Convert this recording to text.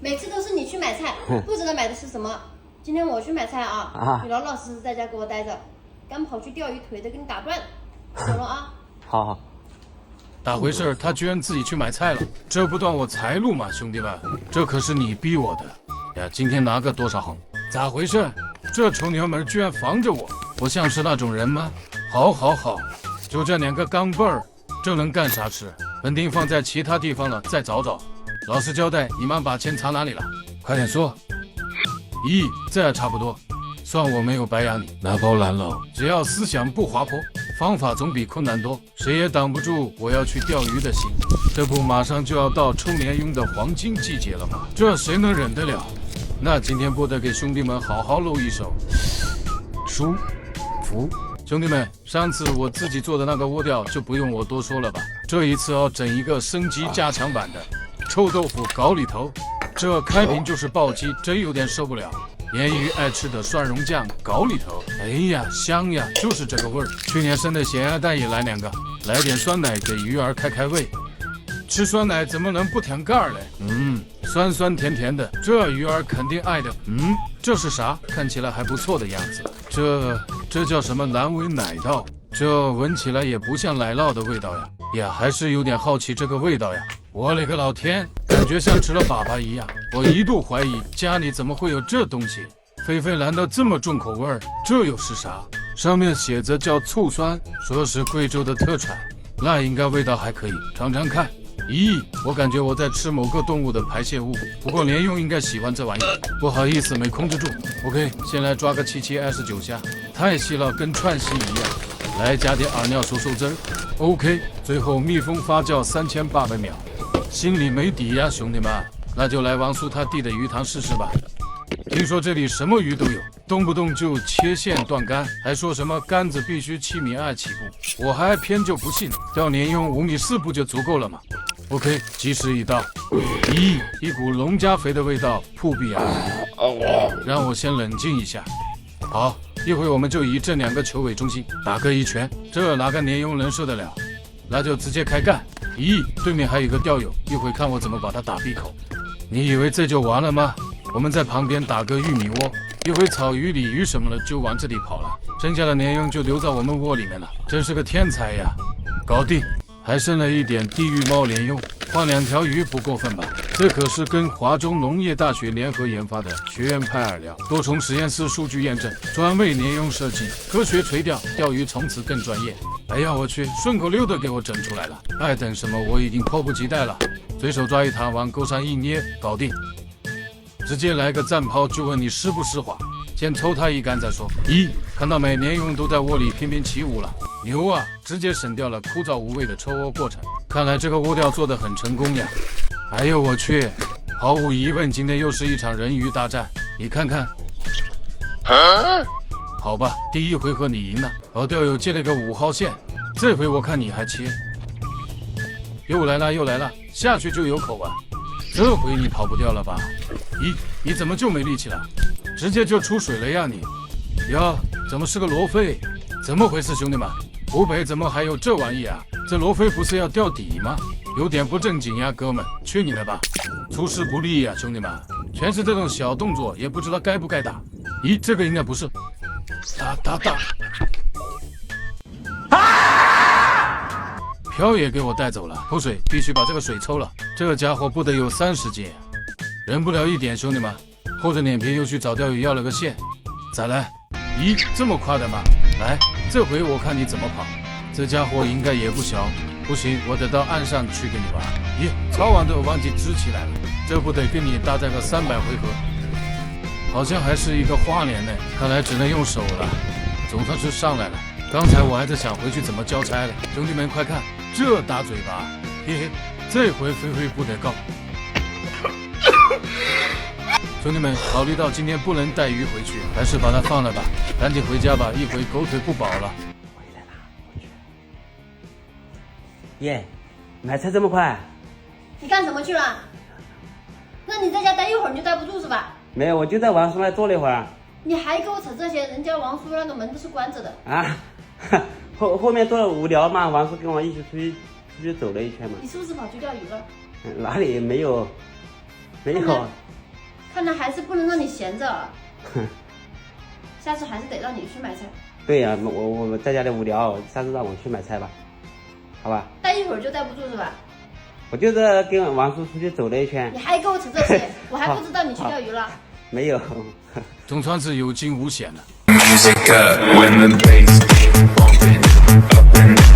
每次都是你去买菜，不知道买的是什么。今天我去买菜啊，你老老实实在家给我待着，敢跑去钓鱼腿的给你打断，懂了啊？好。咋回事？他居然自己去买菜了，这不断我财路吗，兄弟们？这可是你逼我的呀！今天拿个多少红？咋回事？这臭娘们居然防着我，我像是那种人吗？好，就这2个钢镚儿，这能干啥吃？肯定放在其他地方了，再找找。老实交代，你妈把钱藏哪里了？快点说。咦，这还差不多，算我没有白养你，拿包蓝喽。只要思想不滑坡，方法总比困难多，谁也挡不住我要去钓鱼的心。这不马上就要到抽年佣的黄金季节了吗？这谁能忍得了？那今天不得给兄弟们好好露一手。舒服。兄弟们，上次我自己做的那个窝钓就不用我多说了吧？这一次要整一个升级加强版的臭豆腐搞里头，这开瓶就是暴击，真有点受不了。鲶鱼爱吃的蒜蓉酱搞里头，哎呀香呀，就是这个味儿。去年生的咸鸭蛋也来2个，来点酸奶给鱼儿开胃。吃酸奶怎么能不舔盖儿嘞？酸酸甜甜的，这鱼儿肯定爱的。这是啥？看起来还不错的样子。这叫什么蓝纹奶酪？这闻起来也不像奶酪的味道呀，还是有点好奇这个味道呀。我勒个老天，感觉像吃了粑粑一样。我一度怀疑家里怎么会有这东西。菲菲难道这么重口味儿？这又是啥？上面写着叫醋酸，说是贵州的特产，那应该味道还可以，尝尝看。咦，我感觉我在吃某个动物的排泄物，不过连用应该喜欢这玩意，不好意思没控制住。OK， 先来抓个7729下，太细了，跟串戏一样。来加点耳尿熟汁儿。OK， 最后密封发酵3800秒。心里没底呀，兄弟们，那就来王叔他弟的鱼塘试试吧。听说这里什么鱼都有，动不动就切线断竿，还说什么竿子必须7.2米起步，我还偏就不信，钓年用5.4米不就足够了吗？ OK， 计时已到。咦，一股农家肥的味道扑鼻而来，让我先冷静一下。好，一会我们就以这2个球为中心打个1拳，这哪个年佣能受得了？那就直接开干。咦，对面还有个钓友，一会看我怎么把他打闭口。你以为这就完了吗？我们在旁边打个玉米窝，一会草鱼、鲤鱼什么的就往这里跑了，剩下的年佣就留在我们窝里面了。真是个天才呀！搞定。 还剩了一点地狱猫连用，换2条鱼不过分吧？这可是跟华中农业大学联合研发的学院派饵料，多重实验室数据验证，专为年佣设计，科学垂钓，钓鱼从此更专业。哎呀，我去，顺口溜都给我整出来了，还等什么？我已经迫不及待了。随手抓一塔，往钩上一捏，搞定。直接来个战抛，就问你湿不湿滑。 先抽他一杆再说。咦，看到没？年佣都在窝里翩翩起舞了，牛啊！直接省掉了枯燥无味的抽窝过程。看来这个窝钓做得很成功呀！哎呦我去，毫无疑问，今天又是一场人鱼大战。你看看，好吧，第一回合你赢了。老钓友接了个5号线，这回我看你还切。又来了，下去就有口啊！这回你跑不掉了吧？咦，你怎么就没力气了？ 直接就出水了呀你！呀，怎么是个罗非？怎么回事，兄弟们？湖北怎么还有这玩意啊？这罗非不是要钓底吗？有点不正经呀，哥们，去你的吧！出师不利呀，兄弟们，全是这种小动作，也不知道该不该打。咦，这个应该不是。打！啊！漂也给我带走了，口水必须把这个水抽了。这家伙不得有30斤，忍不了一点，兄弟们。 厚着脸皮又去找钓鱼要了个线，再来！咦，这么快的吗？来，这回我看你怎么跑。这家伙应该也不小，不行，我得到岸上去跟你玩。咦，早晚都忘记支起来了，这不得跟你大战个300回合？好像还是一个花脸呢，看来只能用手了。总算是上来了。刚才我还在想回去怎么交差嘞，兄弟们快看，这大嘴巴，嘿嘿，这回菲菲不得告。兄弟们，考虑到今天不能带鱼回去，还是把它放了吧，赶紧回家吧，一会狗腿不保了。回来啦，我去。耶，买菜这么快？你干什么去了？那你在家待一会儿你就待不住是吧？没有，我就在王叔那坐了一会儿。你还给我扯这些，人家王叔那个门都是关着的。啊，后面坐了无聊嘛，王叔跟我一起出去走了一圈嘛。你是不是跑去钓鱼了？哪里没有？没有。看来还是不能让你闲着，下次还是得让你去买菜。对呀、我在家里无聊，下次让我去买菜吧，好吧？待一会儿就待不住是吧？我就是跟王叔出去走了一圈你，还跟我扯这些，我还不知道你去钓鱼了。没有。总算是有惊无险了。 Music up when the bass keep bumping up and